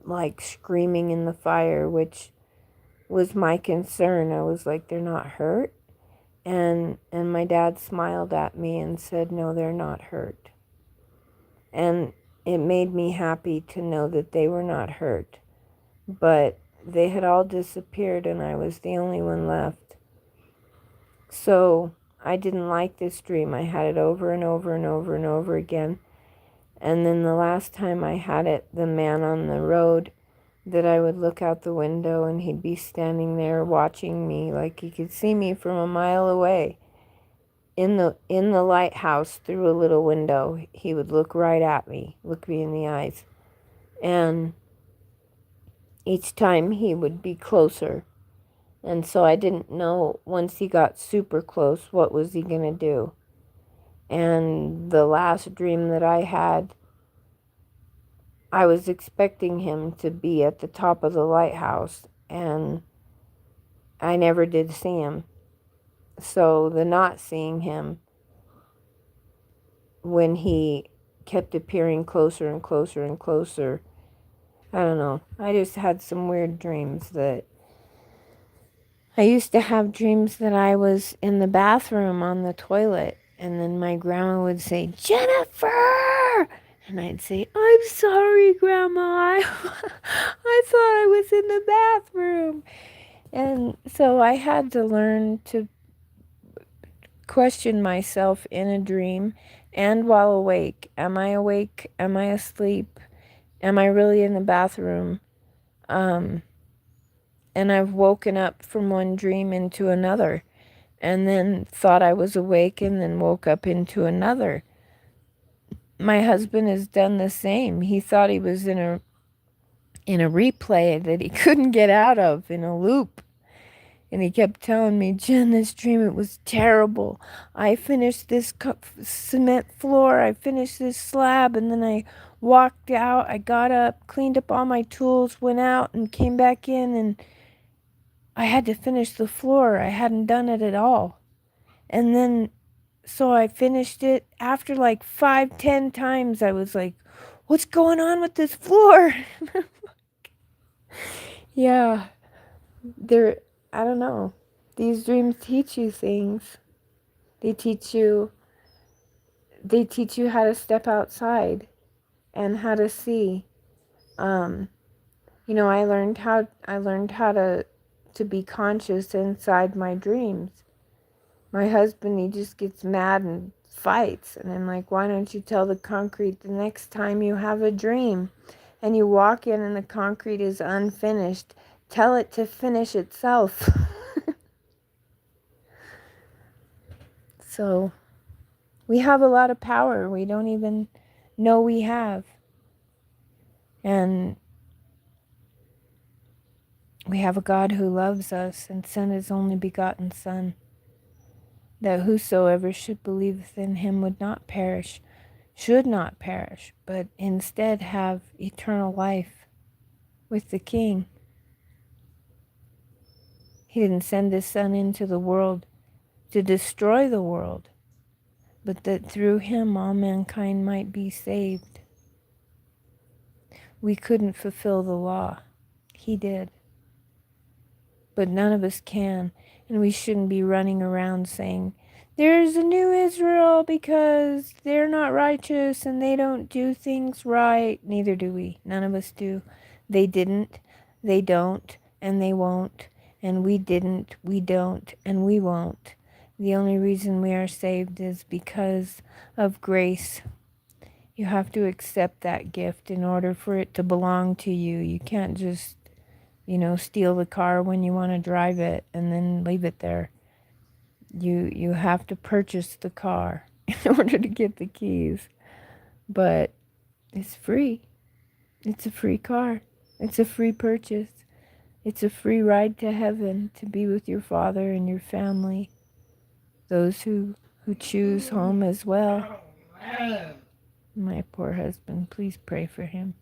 like screaming in the fire, which was my concern. I was like, they're not hurt? And my dad smiled at me and said, no, they're not hurt. And it made me happy to know that they were not hurt. But they had all disappeared, and I was the only one left. So I didn't like this dream. I had it over and over and over and over again. And then the last time I had it, the man on the road, that I would look out the window and he'd be standing there watching me, like he could see me from a mile away. In the lighthouse, through a little window, he would look right at me, look me in the eyes. And each time he would be closer. And so I didn't know, once he got super close, what was he going to do. And the last dream that I had, I was expecting him to be at the top of the lighthouse, and I never did see him. So the not seeing him, when he kept appearing closer and closer and closer, I don't know. I just had some weird dreams that I used to have dreams that I was in the bathroom on the toilet, and then my grandma would say, "Jennifer!" And I'd say, "I'm sorry, Grandma. I thought I was in the bathroom." And so I had to learn to question myself in a dream and while awake. Am I awake? Am I asleep? Am I really in the bathroom? And I've woken up from one dream into another, and then thought I was awake and then woke up into another. My husband has done the same. He thought he was in a replay that he couldn't get out of, in a loop. And he kept telling me, "Jen, this dream, it was terrible. I finished this cement floor. I finished this slab, and then I walked out. I got up, cleaned up all my tools, went out, and came back in, and I had to finish the floor. I hadn't done it at all. And then So I finished it. After like 5, 10 times, I was like, what's going on with this floor? Yeah, they're, I don't know. These dreams teach you things. They teach you, they teach you how to step outside and how to see. Um, I learned how to be conscious inside my dreams. My husband, he just gets mad and fights. And I'm like, why don't you tell the concrete the next time you have a dream and you walk in and the concrete is unfinished, tell it to finish itself. So we have a lot of power we don't even know we have. And we have a God who loves us and sent his only begotten Son, that whosoever should believe in him would not perish, should not perish, but instead have eternal life with the King. He didn't send his Son into the world to destroy the world, but that through him all mankind might be saved. We couldn't fulfill the law. He did. But none of us can, and we shouldn't be running around saying, there's a new Israel because they're not righteous and they don't do things right. Neither do we. None of us do. They didn't, they don't, and they won't. And we didn't, we don't, and we won't. The only reason we are saved is because of grace. You have to accept that gift in order for it to belong to you. You can't just steal the car when you want to drive it and then leave it there. You have to purchase the car in order to get the keys. But it's free. It's a free car. It's a free purchase. It's a free ride to heaven to be with your Father and your family. Those who choose home as well. My poor husband, please pray for him.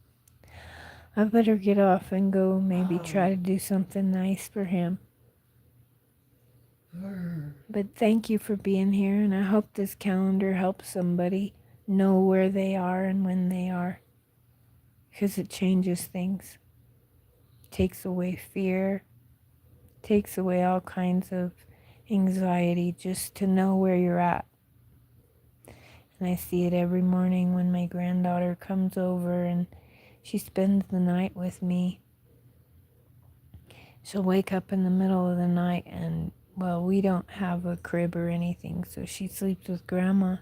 I better get off and go maybe try to do something nice for him. But thank you for being here, and I hope this calendar helps somebody know where they are and when they are, because it changes things. Takes away fear, takes away all kinds of anxiety just to know where you're at. And I see it every morning when my granddaughter comes over and she spends the night with me. She'll wake up in the middle of the night and, well, we don't have a crib or anything, so she sleeps with Grandma.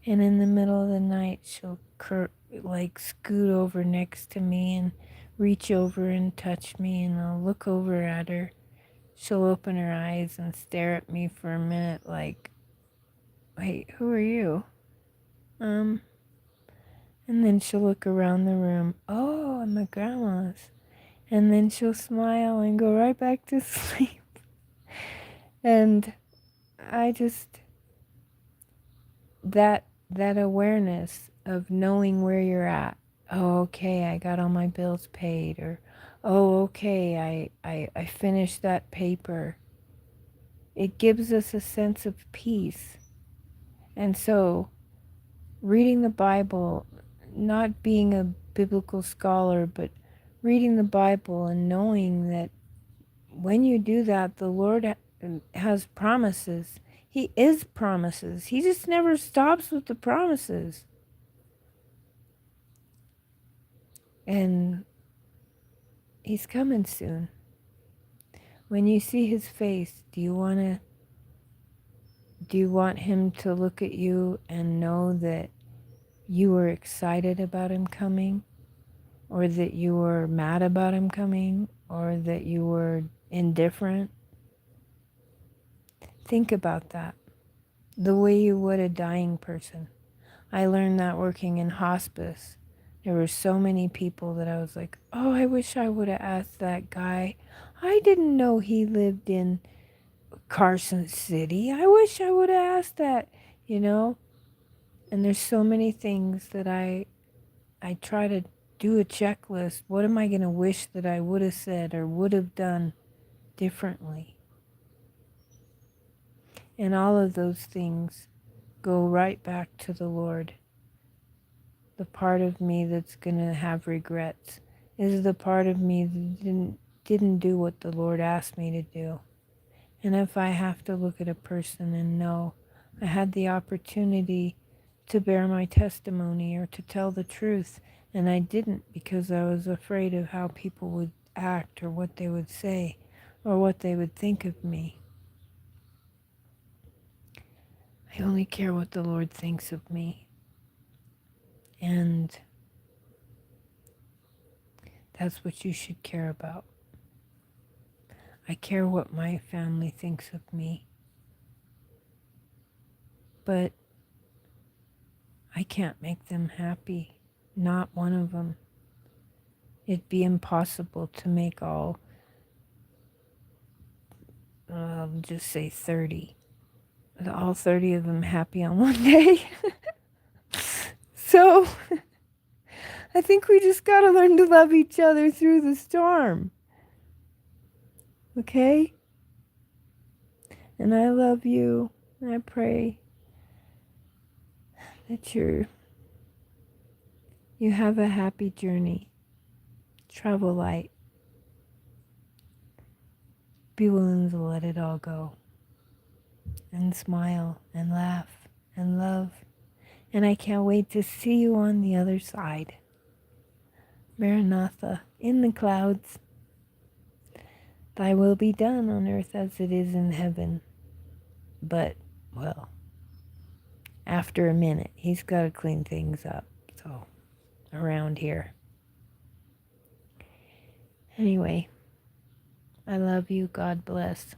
And in the middle of the night, she'll scoot over next to me and reach over and touch me, and I'll look over at her. She'll open her eyes and stare at me for a minute like, wait, who are you? And then she'll look around the room. Oh, I'm my grandma's. And then she'll smile and go right back to sleep. And I just, that awareness of knowing where you're at. Oh, okay, I got all my bills paid. Or, oh, okay, I finished that paper. It gives us a sense of peace. And so, reading the Bible, not being a biblical scholar, but reading the Bible and knowing that when you do that, the Lord has promises. He is promises. He just never stops with the promises. And he's coming soon. When you see his face, do you want him to look at you and know that you were excited about him coming, or that you were mad about him coming, or that you were indifferent? Think about that. The way you would a dying person. I learned that working in hospice. There were so many people that I was like, oh, I wish I would have asked that guy. I didn't know he lived in Carson City. I wish I would have asked that, And there's so many things that I try to do a checklist. What am I going to wish that I would have said or would have done differently? And all of those things go right back to the Lord. The part of me that's going to have regrets is the part of me that didn't do what the Lord asked me to do. And if I have to look at a person and know I had the opportunity to bear my testimony or to tell the truth, and I didn't because I was afraid of how people would act or what they would say or what they would think of me. I only care what the Lord thinks of me. And that's what you should care about. I care what my family thinks of me. But I can't make them happy. Not one of them. It'd be impossible to make all, just say 30. All 30 of them happy on one day. So, I think we just gotta learn to love each other through the storm. Okay? And I love you. And I pray that you have a happy journey. Travel light. Be willing to let it all go. And smile and laugh and love. And I can't wait to see you on the other side. Maranatha, in the clouds. Thy will be done on earth as it is in heaven. But, well, after a minute, he's got to clean things up. So, around here. Anyway, I love you. God bless.